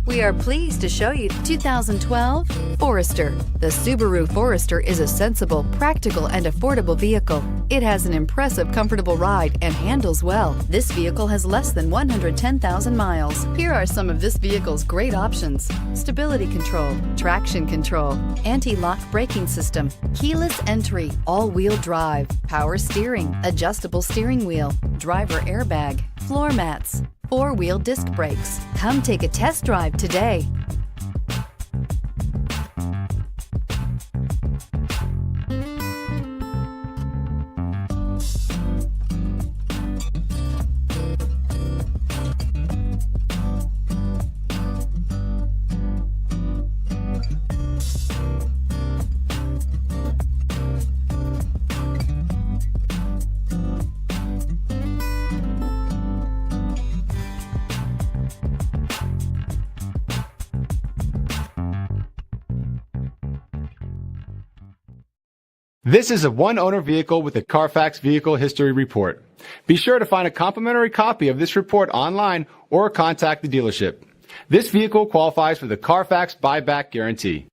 We are pleased to show you 2012 Forester. The Subaru Forester is a sensible, practical, and affordable vehicle. It has an impressive, comfortable ride and handles well. This vehicle has less than 110,000 miles. Here are some of this vehicle's great options: stability control, traction control, anti-lock braking system, keyless entry, all-wheel drive, power steering, adjustable steering wheel, driver airbag, floor mats, four-wheel disc brakes. Come take a test drive today. This is a one-owner vehicle with a Carfax Vehicle History Report. Be sure to find a complimentary copy of this report online or contact the dealership. This vehicle qualifies for the Carfax Buyback Guarantee.